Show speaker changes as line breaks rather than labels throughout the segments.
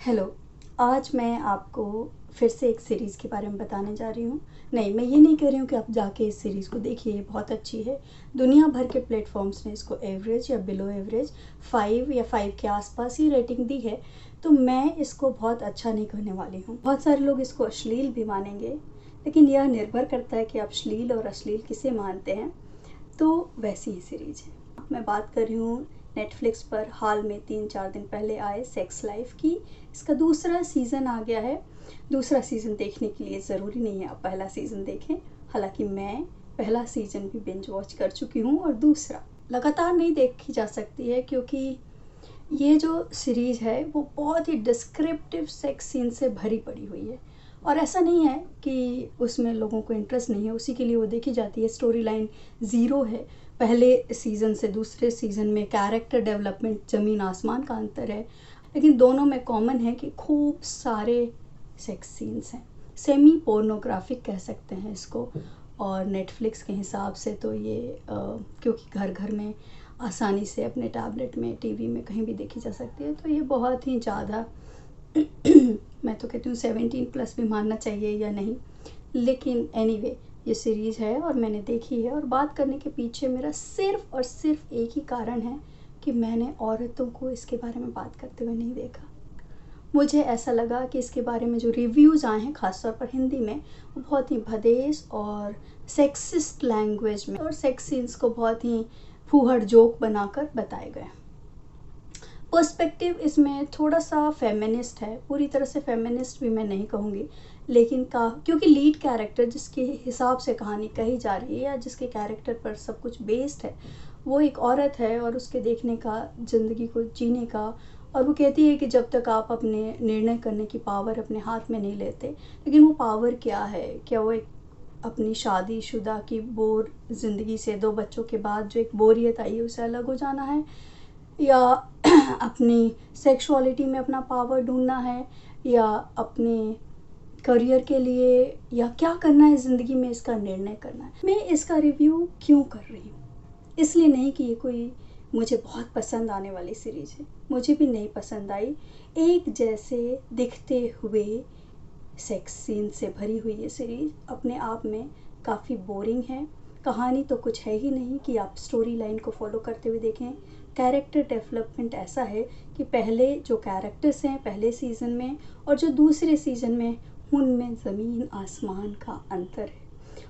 Hello. आज मैं आपको फिर से एक सीरीज़ के बारे में बताने जा रही हूँ। नहीं, मैं ये नहीं कह रही हूँ कि आप जाके इस सीरीज़ को देखिए, बहुत अच्छी है। दुनिया भर के प्लेटफॉर्म्स ने इसको एवरेज या बिलो एवरेज 5 या 5 के आसपास ही रेटिंग दी है, तो मैं इसको बहुत अच्छा नहीं कहने वाली हूँ। बहुत सारे लोग इसको अश्लील भी मानेंगे, लेकिन यह निर्भर करता है कि आप अश्लील और अश्लील किसे मानते हैं। तो वैसी ही सीरीज़ है। मैं बात कर रही हूँ नेटफ्लिक्स पर हाल में 3-4 दिन पहले आए सेक्स लाइफ की। इसका दूसरा सीज़न आ गया है। दूसरा सीज़न देखने के लिए ज़रूरी नहीं है आप पहला सीज़न देखें, हालांकि मैं पहला सीज़न भी बिंज वॉच कर चुकी हूँ और दूसरा लगातार नहीं देखी जा सकती है, क्योंकि ये जो सीरीज़ है वो बहुत ही डिस्क्रिप्टिव सेक्स सीन से भरी पड़ी हुई है। और ऐसा नहीं है कि उसमें लोगों को इंटरेस्ट नहीं है, उसी के लिए वो देखी जाती है। स्टोरी लाइन ज़ीरो है। पहले सीज़न से दूसरे सीज़न में कैरेक्टर डेवलपमेंट ज़मीन आसमान का अंतर है, लेकिन दोनों में कॉमन है कि खूब सारे सेक्स सीन्स हैं। सेमी पोर्नोग्राफिक कह सकते हैं इसको। और नेटफ्लिक्स के हिसाब से तो ये क्योंकि घर घर में आसानी से अपने टैबलेट में, टीवी में कहीं भी देखी जा सकती है, तो ये बहुत ही ज़्यादा मैं तो कहती हूँ 17+ भी मानना चाहिए या नहीं, लेकिन एनीवे ये सीरीज़ है और मैंने देखी है। और बात करने के पीछे मेरा सिर्फ और सिर्फ एक ही कारण है कि मैंने औरतों को इसके बारे में बात करते हुए नहीं देखा। मुझे ऐसा लगा कि इसके बारे में जो रिव्यूज़ आए हैं, ख़ासतौर पर हिंदी में, वो बहुत ही भदेस और सेक्सिस्ट लैंग्वेज में और सेक्स सीन्स को बहुत ही फूहड़ जोक बनाकर बताए गए। पर्सपेक्टिव इसमें थोड़ा सा फेमिनिस्ट है, पूरी तरह से फेमिनिस्ट भी मैं नहीं कहूँगी, लेकिन क्योंकि लीड कैरेक्टर जिसके हिसाब से कहानी कही जा रही है या जिसके कैरेक्टर पर सब कुछ बेस्ड है, वो एक औरत है और उसके देखने का, ज़िंदगी को जीने का। और वो कहती है कि जब तक आप अपने निर्णय करने की पावर अपने हाथ में नहीं लेते, लेकिन वो पावर क्या है? क्या वो एक अपनी शादीशुदा की बोर ज़िंदगी से 2 बच्चों के बाद जो एक बोरियत आई है उससे अलग हो जाना है, या अपनी सेक्सुअलिटी में अपना पावर ढूंढना है, या अपने करियर के लिए, या क्या करना है ज़िंदगी में, इसका निर्णय करना है। मैं इसका रिव्यू क्यों कर रही हूँ? इसलिए नहीं कि ये कोई मुझे बहुत पसंद आने वाली सीरीज़ है, मुझे भी नहीं पसंद आई। एक जैसे दिखते हुए सेक्स सीन से भरी हुई ये सीरीज़ अपने आप में काफ़ी बोरिंग है। कहानी तो कुछ है ही नहीं कि आप स्टोरी लाइन को फॉलो करते हुए देखें। कैरेक्टर डेवलपमेंट ऐसा है कि पहले जो कैरेक्टर्स हैं पहले सीज़न में और जो दूसरे सीज़न में, उनमें ज़मीन आसमान का अंतर है।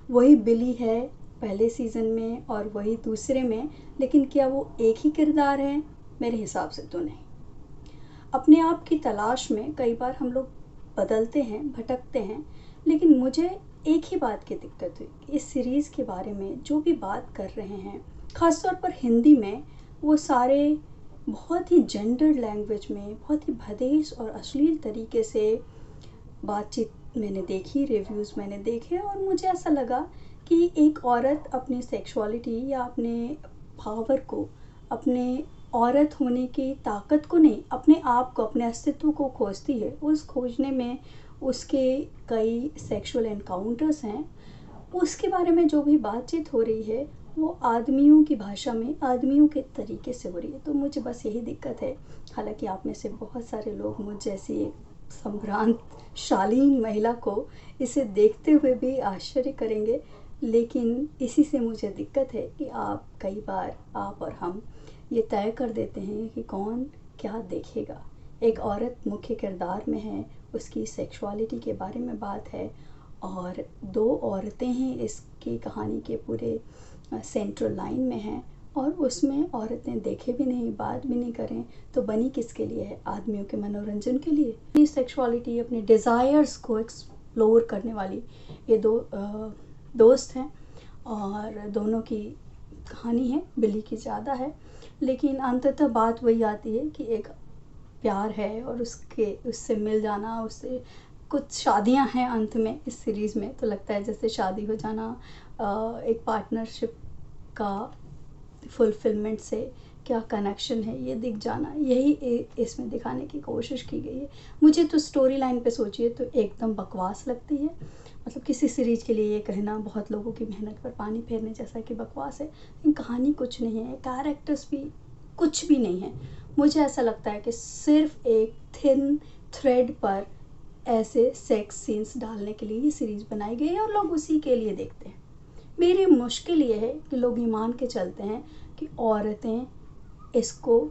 वही बिली है पहले सीज़न में और वही दूसरे में, लेकिन क्या वो एक ही किरदार है? मेरे हिसाब से तो नहीं। अपने आप की तलाश में कई बार हम लोग बदलते हैं, भटकते हैं, लेकिन मुझे एक ही बात की दिक्कत हुई कि इस सीरीज़ के बारे में जो भी बात कर रहे हैं, ख़ासतौर पर हिंदी में, वो सारे बहुत ही जेंडर्ड लैंग्वेज में, बहुत ही भदेस और अश्लील तरीके से बातचीत मैंने देखी, रिव्यूज़ मैंने देखे, और मुझे ऐसा लगा कि एक औरत अपनी सेक्सुअलिटी या अपने पावर को, अपने औरत होने की ताकत को नहीं, अपने आप को, अपने अस्तित्व को खोजती है। उस खोजने में उसके कई सेक्सुअल एनकाउंटर्स हैं। उसके बारे में जो भी बातचीत हो रही है वो आदमियों की भाषा में, आदमियों के तरीके से हो रही है। तो मुझे बस यही दिक्कत है। हालांकि आप में से बहुत सारे लोग मुझ जैसी एक संभ्रांत शालीन महिला को इसे देखते हुए भी आश्चर्य करेंगे, लेकिन इसी से मुझे दिक्कत है कि कई बार आप और हम ये तय कर देते हैं कि कौन क्या देखेगा। एक औरत मुख्य किरदार में है, उसकी सेक्सुअलिटी के बारे में बात है, और 2 औरतें हैं इसकी कहानी के पूरे सेंट्रल लाइन में हैं, और उसमें औरतें देखे भी नहीं, बात भी नहीं करें, तो बनी किसके लिए है? आदमियों के मनोरंजन के लिए। अपनी सेक्सुअलिटी, अपने डिज़ायर्स को एक्सप्लोर करने वाली ये 2 दोस्त हैं, और दोनों की कहानी है, बिली की ज़्यादा है, लेकिन अंततः बात वही आती है कि एक प्यार है और उससे मिल जाना, उससे कुछ शादियां हैं अंत में। इस सीरीज़ में तो लगता है जैसे शादी हो जाना एक पार्टनरशिप का फुलफिलमेंट से क्या कनेक्शन है ये दिख जाना, यही इसमें दिखाने की कोशिश की गई है। मुझे तो स्टोरी लाइन पे सोचिए तो एकदम बकवास लगती है। मतलब किसी सीरीज़ के लिए ये कहना बहुत लोगों की मेहनत पर पानी फेरने जैसा कि बकवास है, लेकिन कहानी कुछ नहीं है, कैरेक्टर्स भी कुछ भी नहीं है। मुझे ऐसा लगता है कि सिर्फ एक थिन थ्रेड पर ऐसे सेक्स सीन्स डालने के लिए ये सीरीज़ बनाई गई है और लोग उसी के लिए देखते हैं। मेरी मुश्किल ये है कि लोग ये मान के चलते हैं कि औरतें इसको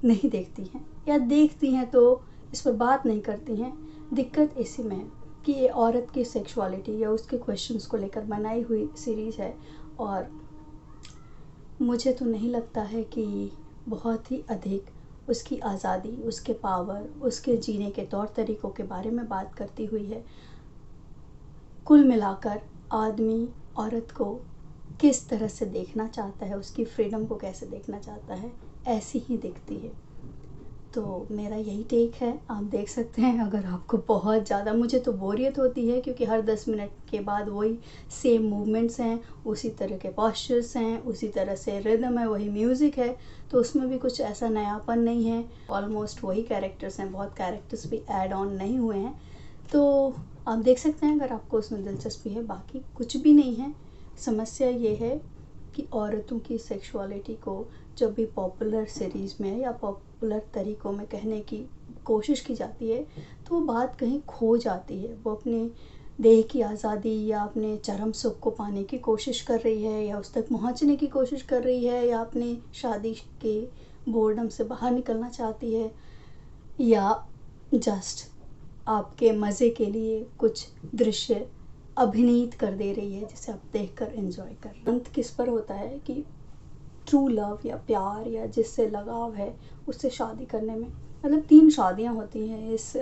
नहीं देखती हैं, या देखती हैं तो इस पर बात नहीं करती हैं। दिक्कत इसी में है कि ये औरत की सेक्सुअलिटी या उसके क्वेश्चंस को लेकर बनाई हुई सीरीज़ है, और मुझे तो नहीं लगता है कि बहुत ही अधिक उसकी आज़ादी, उसके पावर, उसके जीने के तौर तरीक़ों के बारे में बात करती हुई है। कुल मिलाकर आदमी औरत को किस तरह से देखना चाहता है, उसकी फ्रीडम को कैसे देखना चाहता है, ऐसी ही दिखती है। तो मेरा यही टेक है। आप देख सकते हैं। अगर आपको बहुत ज़्यादा, मुझे तो बोरियत होती है क्योंकि हर 10 मिनट के बाद वही सेम मूवमेंट्स हैं, उसी तरह के पॉस्चर्स हैं, उसी तरह से रिदम है, वही म्यूज़िक है, तो उसमें भी कुछ ऐसा नयापन नहीं है। ऑलमोस्ट वही कैरेक्टर्स हैं, बहुत कैरेक्टर्स भी ऐड ऑन नहीं हुए हैं। तो आप देख सकते हैं अगर आपको उसमें दिलचस्पी है, बाकी कुछ भी नहीं है। समस्या ये है कि औरतों की सेक्सुअलिटी को जब भी पॉपुलर सीरीज़ में या पॉपुलर तरीक़ों में कहने की कोशिश की जाती है तो वो बात कहीं खो जाती है। वो अपने देह की आज़ादी या अपने चरम सुख को पाने की कोशिश कर रही है, या उस तक पहुंचने की कोशिश कर रही है, या अपनी शादी के बोर्डम से बाहर निकलना चाहती है, या जस्ट आपके मज़े के लिए कुछ दृश्य अभिनीत कर दे रही है जिसे आप देखकर एंजॉय कर रहे हैं। अंत किस पर होता है कि ट्रू लव या प्यार या जिससे लगाव है उससे शादी करने में। मतलब 3 शादियां होती हैं इस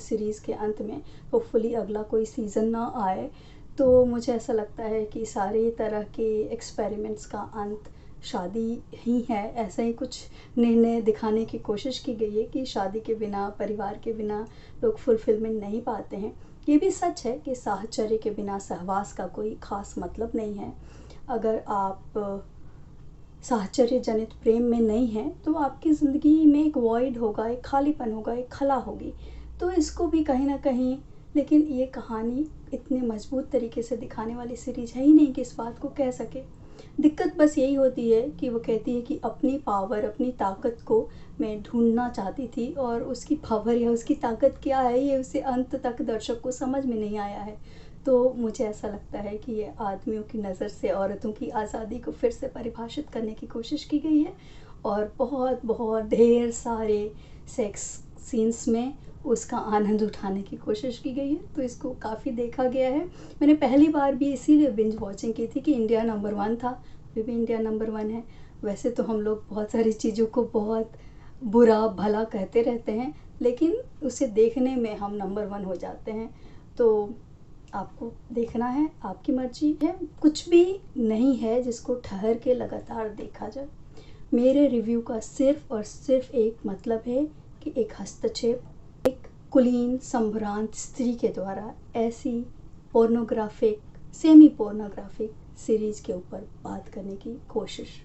सीरीज़ के अंत में। होपफुली अगला कोई सीज़न ना आए, तो मुझे ऐसा लगता है कि सारी तरह के एक्सपेरिमेंट्स का अंत शादी ही है। ऐसा ही कुछ निर्णय दिखाने की कोशिश की गई है कि शादी के बिना, परिवार के बिना लोग फुलफिलमेंट नहीं पाते हैं। ये भी सच है कि साहचर्य के बिना सहवास का कोई ख़ास मतलब नहीं है। अगर आप साहचर्य जनित प्रेम में नहीं हैं तो आपकी ज़िंदगी में एक वॉइड होगा, एक खालीपन होगा, एक खला होगी। तो इसको भी कहीं ना कहीं, लेकिन ये कहानी इतने मजबूत तरीके से दिखाने वाली सीरीज़ है ही नहीं कि इस बात को कह सके। दिक्कत बस यही होती है कि वो कहती है कि अपनी पावर, अपनी ताकत को मैं ढूंढना चाहती थी, और उसकी पावर या उसकी ताकत क्या है ये उसे अंत तक दर्शक को समझ में नहीं आया है। तो मुझे ऐसा लगता है कि ये आदमियों की नज़र से औरतों की आज़ादी को फिर से परिभाषित करने की कोशिश की गई है, और बहुत बहुत ढेर सारे सेक्स सीन्स में उसका आनंद उठाने की कोशिश की गई है। तो इसको काफ़ी देखा गया है। मैंने पहली बार भी इसीलिए बिंज वॉचिंग की थी कि इंडिया नंबर 1 था, अभी भी इंडिया नंबर 1 है। वैसे तो हम लोग बहुत सारी चीज़ों को बहुत बुरा भला कहते रहते हैं, लेकिन उसे देखने में हम नंबर 1 हो जाते हैं। तो आपको देखना है, आपकी मर्जी है। कुछ भी नहीं है जिसको ठहर के लगातार देखा जाए। मेरे रिव्यू का सिर्फ और सिर्फ एक मतलब है कि एक हस्तक्षेप, एक कुलीन संभ्रांत स्त्री के द्वारा ऐसी पोर्नोग्राफिक, सेमी पोर्नोग्राफिक सीरीज़ के ऊपर बात करने की कोशिश।